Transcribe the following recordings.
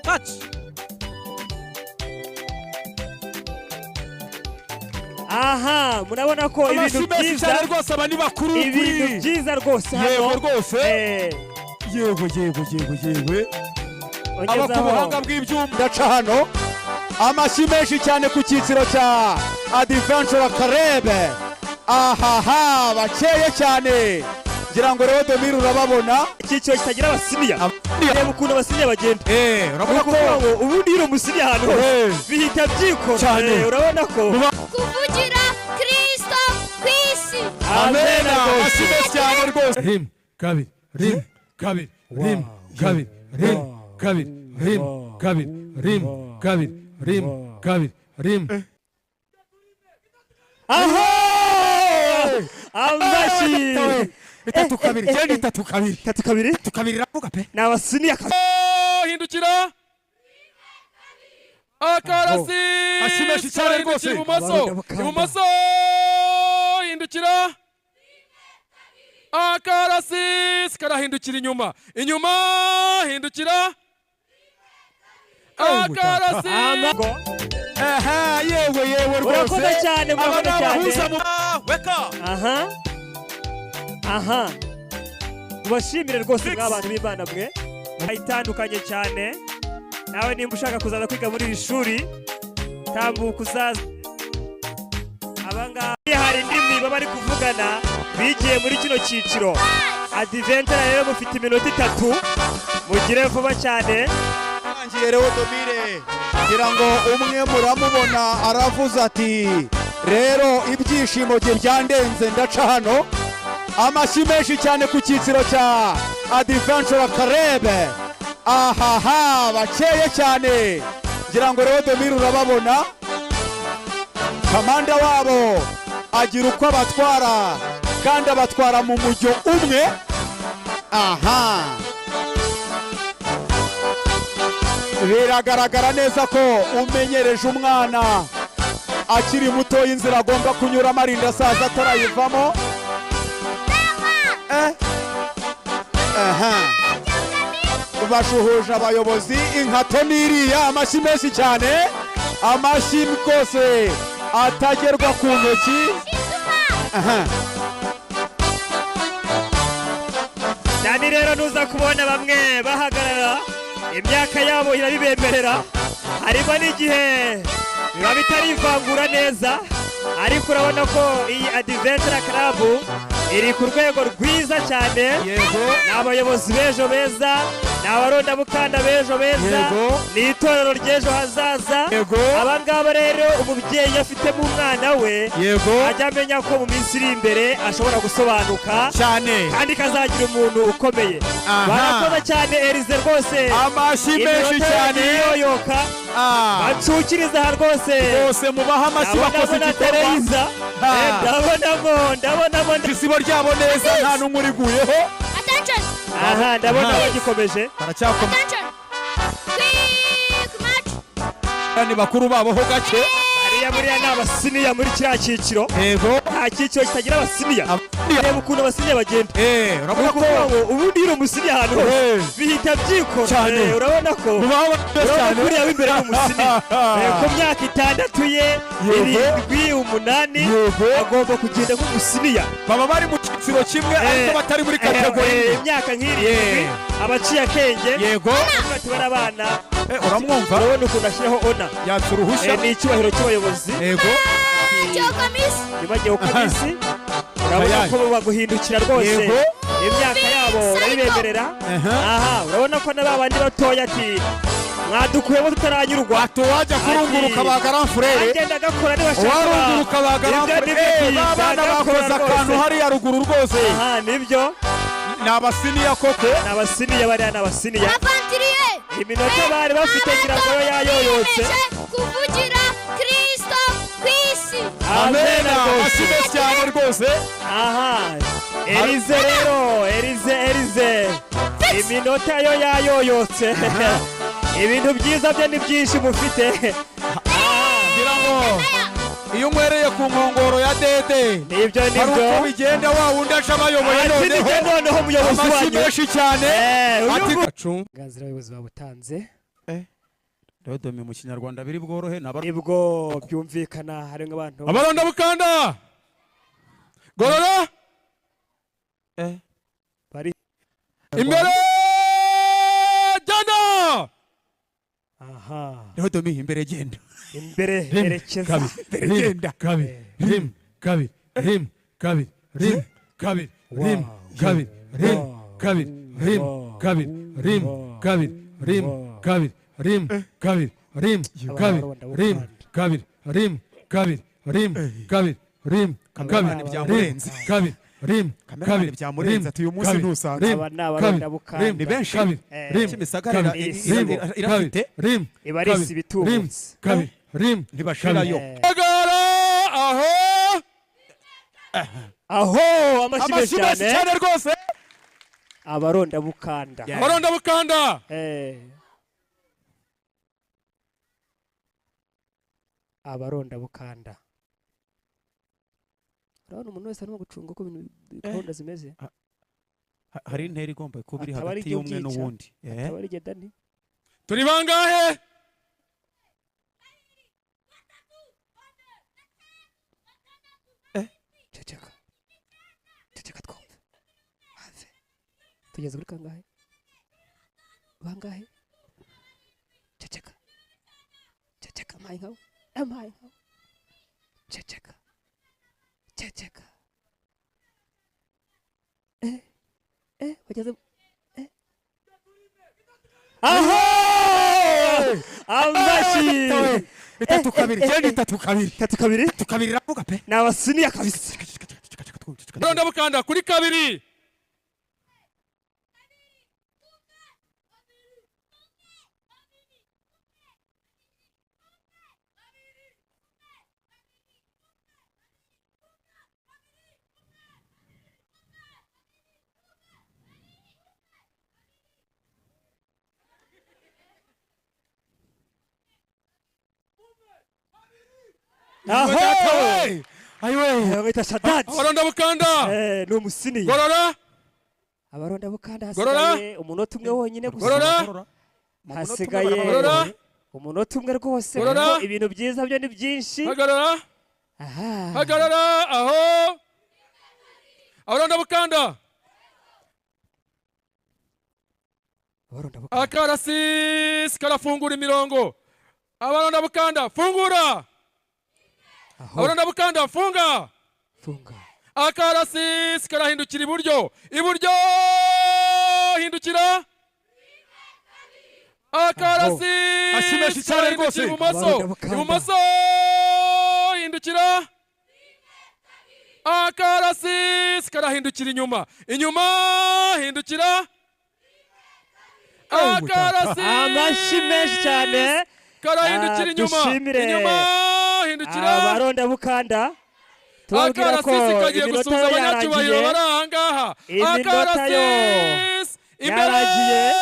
touch. Aha, murabona ko ibintu byiza rwose abani bakuru ibintu byiza rwose hano. Yego rwose. Yewe. Abakubuhanga bw'ibyuma ndaca hano amashyi menshi cyane ku cyiciro cya Adventure Karebe. Ahaha, bakeye cyane. Ngira ngo rero Domire urababona icyiciro kitagira abasiniya. Reba ukuntu abasiniya bagenda. Urabona ko ubundi iro musiniya hano bihita byikora. Urabona ko kuvugira Kristo kwisi. Amen. Amashyi cyane rwose. rim kabiri rim kabiri rim kabiri rim kabiri rim kabiri rim kabiri rim kabiri rim. Aha! Amashyi. Itatu kabiri cyane itatu kabiri tukabiri ravuga pe. N'abasiniya. Hindukira. Akarasi. Ashimeshi cyane rwose. Ibumoso. Hindukira. Akarasi karahindukira inyuma. Inyuma hindukira. Akarasi. Aha, yewe rwose. Urakoze cyane, murakoze cyane. Weka. Aha. Mubashimire rwose mw'abantu b'Imana mwe. Itandukanye cyane. Nawe nimba ushaka kuzaza kwiga muri iri shuri, tambuka uzaza. Abangaba hari indimi baba bari kuvugana bigiye muri kino cyiciro. Adventure rero mufite iminota 3. Mugire vuba cyane. Ngiye rero Domire. Ngira ngo umwe muramubona aravuze ati rero ibyishimo bye byandenze ndaca hano. Amashyi menshi cyane ku cyiciro cya Adventure Karebe. Ahaha, bakeye cyane. Ngira ngo rero Domire urababona kamanda wabo agira uko abatwara kandi abatwara mu mujyo umwe. Aha, biragaragara neza ko umenyereje umwana akiri muto y'inzira agomba kunyuramo arinda asaza atarayivamo. Bashuhuje abayobozi inkato n'iriya. Amashyi menshi cyane, amashyi rwose atagerwa ku ntoki. Nani rero nuza kubona bamwe bahagarara imyaka yabo irabibemerera, harimo n'igihe biba bitarivangura neza, ariko urabona ko iyi Adventure Club iri ku rwego rwiza cyane. Yego. N'abayobozi b'ejo beza, n'abarondabukanda b'ejo beza, n'itorero ry'ejo hazaza. Abangaba rero umubyeyi afitemo umwana we, ajya amenya ko mu minsi iri imbere ashobora gusobanuka cyane kandi kazagira umuntu ukomeye. Barakoze cyane Elize rwose. Amashyi menshi cyane yoyoka. Bacukiriza aha rwose mubaha amashyi bakoze igikorwa. Ndabonamo isibo ryabo neza nta n'umwe uriguyeho. Attention. Ndabona bagikomeje. Baracyakomeza. Attention. Quick match. Ni bakuru babo ho gake. Buriya ni abasiniya muri kiriya cyiciro. Nta cyiciro kitagira abasiniya. Reba ukuntu abasiniya bagenda. Urabona ko ubundi iro musiniya hano bihita byikora. Urabona ko buriya w'imbere y'umusiniya ku myaka 6 ye 7 8 agomba kugenda nk'umusiniya. Baba bari mu cyiciro kimwe ariko batari muri kategori. Imyaka nk'iri abaciye akenge. Bari abana. Uramwumva? Urabona ukuntu ashyiraho ona. Yatsuruhusha. Ni icyubahiro cy'abayobozi. Nibagiye ukamisi. Urabona ko baguhindukira rwose. Imyaka yabo urabibemerera. Urabona ko n'abandi batoya ati mwadukuyemo tutaranyurwa. Wajya kurunguruka ba grand frère. Agenda agakora nibashaka. Warunguruka ba grand frère. Babana bakoze akantu hariya ruguru rwose. Nibyo. Ni abasiniya koko. Ni abasiniya bariya, ni abasiniya. Iminota bari bafite ngira ngo yayoyotse. Kuvugira Kristo kwisi. Amen. Amashyi cyane rwose. Elize rero, Elize. Iminota yo yayoyotse. Ibintu byiza bye ni byinshi mufite. Ngira ngo iyo unywereye ku nkongoro ya dede nibyo hari uko bigenda wa wundi aje abayoboye noneho umuyobozi wanyu. Amashyi menshi cyane. Uburenganzira abayobozi babutanze rero dome mu kinyarwanda biri bworohe nibwo byumvikana hari nk'abantu abaronda bukanda gorora bari imbere jana aha rero dome imbere genda imbere herekeza genda kabiri rim kabiri rim kabiri rim kabiri rim kabiri rim kabiri rim kabiri rim kabiri rim kabiri rim kabiri rim kabiri rim kabiri rim kabiri rim kabiri rim kabiri byamurenze kabiri rim kabiri byamurenze ati uyu munsi ntusanze aba n'abaronda bukanda ni benshi rim Kimisagara irafite rim ibarisi bitubutse kabiri rim ntibashirayo agara aho amashyi cyane rwose abaronda bukanda abaronda bukanda abaronda bukanda urabona umuntu wese arimo gucunga uko ibintu gahunda zimeze hari intera igomba kuba iri Akaba ari hagati ryo y'umwe byica. n'uwundi akaba ari gedani turi bangahe ceceka twumve have tugeze kuri kangahe bangahe ceceka mpaye nkawe ceceka wageze aho amashyi itatu kabiri genda itatu kabiri ravuga pe ni abasiniya kabisa abaronda bukanda kuri kabiri aho ayiwe bita sadati abaronda bukanda ni umusiniya gorora abaronda bukanda Gorora. hasigaye umunota umwe wonyine gusa gorora hasigaye Gorora. umunota umwe rwose Gorora. kuko ibintu byiza byo ni byinshi hagarara aha hagarara aho abaronda bukanda abaronda bukanda akarasisi karafungura imirongo abaronda bukanda fungura aho abaronda bukanda funga funga akarasisi karahindukira iburyo hindukira Ashyi menshi akarasisi cyane karahindukira rwose. ibumoso hindukira akarasisi karahindukira inyuma hindukira akarasisi amashyi menshi cyane karahindukira dushimire hindukira abaronda bukanda tubabwira ko akarasisi kagiye iminota gusuhuza yo abanyacyubahiro yarangiye bari ahangaha Iminota yo akarasisi imbere yarangiye.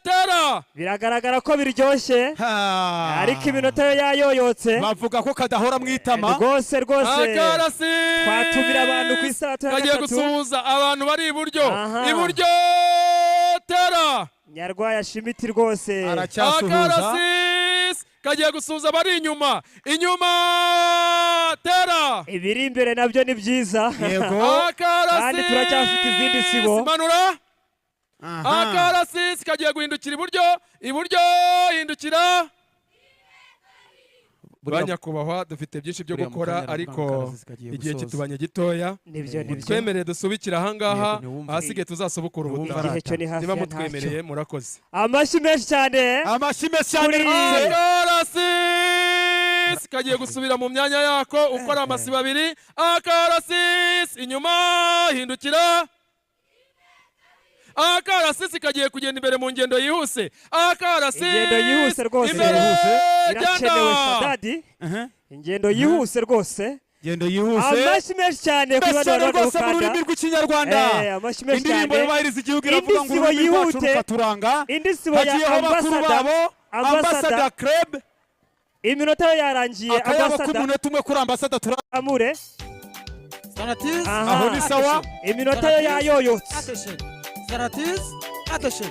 tera biragaragara ko biryoshye ariko iminota yo yayoyotse bavuga ko kadahora mu itama rwose akarasisi twatumira abantu ku isabato ya kagiye gatatu gusuhuza abantu bari iburyo Aha. tera nyarwaya shimiti rwose aracyasuhuza akarasisi kagiye gusuhuza abari inyuma tera ibiri imbere nabyo ni byiza yego kandi turacyafite izindi sibo manura akarasisi kagiye guhindukira iburyo hindukira banyakubahwa dufite byinshi byo gukora ariko igihe kitubanye gitoya nibyo twemereye dusubikira ahangaha ahasigaye tuzasubukura ubutaha igihe cyo ni hafi niba ya mutwemereye ntacyo murakoze amashyi menshi cyane amashyi menshi cyane Kuri- rwose akarasisi kagiye gusubira mu myanya yako ukora amasibo abiri akarasisi inyuma hindukira akarasisi kagiye kugenda imbere mu ngendo yihuse akarasisi Ingendo yihuse rwose. imbere irakenewe genda sadadi ingendo yihuse rwose gendo yihuse amashyi menshi cyane kuri mbese bano rwose mu bukanda rurimi rw'ikinyarwanda amashyi menshi indirimbo cyane yubahiriza igihugu iravuga ngo Indi sibo ururimi rwacu yihute. rukaturanga indi sibo ya hagiyeho bakuru babo ambasada club iminota yo yarangiye akayabo ambasada k'umunota umwe kuri ambasada amure Saratiz, Aha. aho ni sawa iminota yo yayoyotse attention. Saratiz, attention.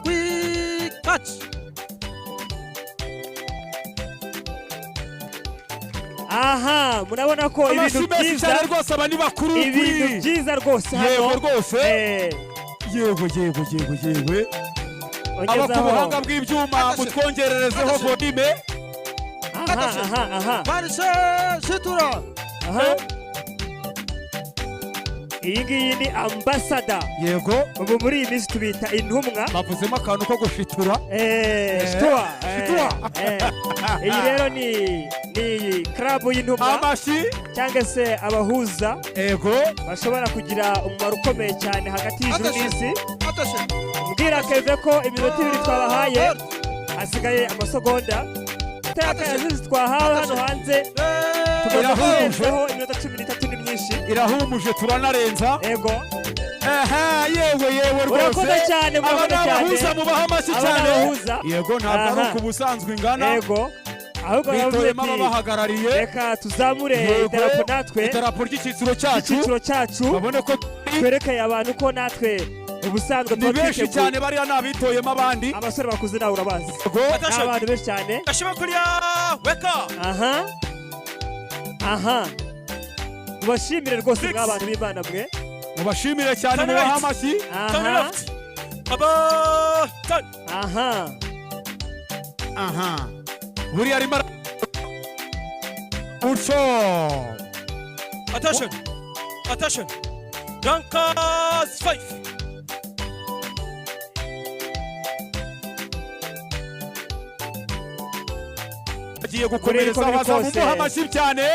Quick catch. aha murabona ko ibintu amashyi menshi byiza cyane rwose aba ni bakuru ibintu byiza rwose hano yego rwose yego aba ku buhanga bw'ibyuma mutwongererezeho volume aha Parise Shitura. iyi ngiyi ni ambasada yego ubu muri iyi minsi tubita intumwa bavuzemo akantu ko gushitura Shitura. Shitura. Iyi rero ni club y'intumwa amashyi cyangwa se abahuza yego bashobora kugira umumaro ukomeye cyane hagati y'ijuru n'isi. Attention. Mbwira Keve ko iminota 2 twabahaye hasigaye amasegonda atakayazizi twahawe hano hanze tugomba kurenzaho iminota 13 ni myinshi irahumuje turanarenza ego yewe urakoze rwose cyane murakoze cyane abahuza mubaha amashyi cyane yego ntabwo ari uko ubusanzwe ingana ego ahubwo bitoyemo ababahagarariye reka tuzamure idarapo natwe idarapo ry'icyiciro cyacu babone ko twerekeye abantu ko natwe ubusanzwe ni benshi cyane bariya nabitoyemo abandi abasore bakuze nawe urabazi ni abantu benshi cyane Gashima kuriya weka. aha mubashimire rwose mw'abantu b'Imana mwe mubashimire cyane mubaha amashyi aha buriya arimo utyo Attention. Dankers 5. agiye gukomereza abaza mumuha amashyi cyane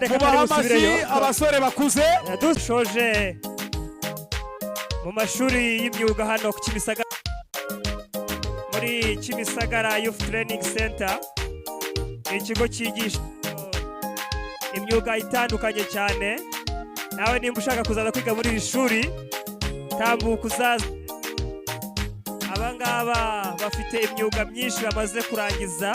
mubaha amashyi abasore bakuze dushoje mu mashuri y'imyuga hano ku Kimisagara muri Kimisagara Youth Training Center ikigo cyigisha imyuga itandukanye cyane nawe nimba ushaka kuzaza kwiga muri iri shuri tambuka uzaza abangaba bafite imyuga myinshi bamaze kurangiza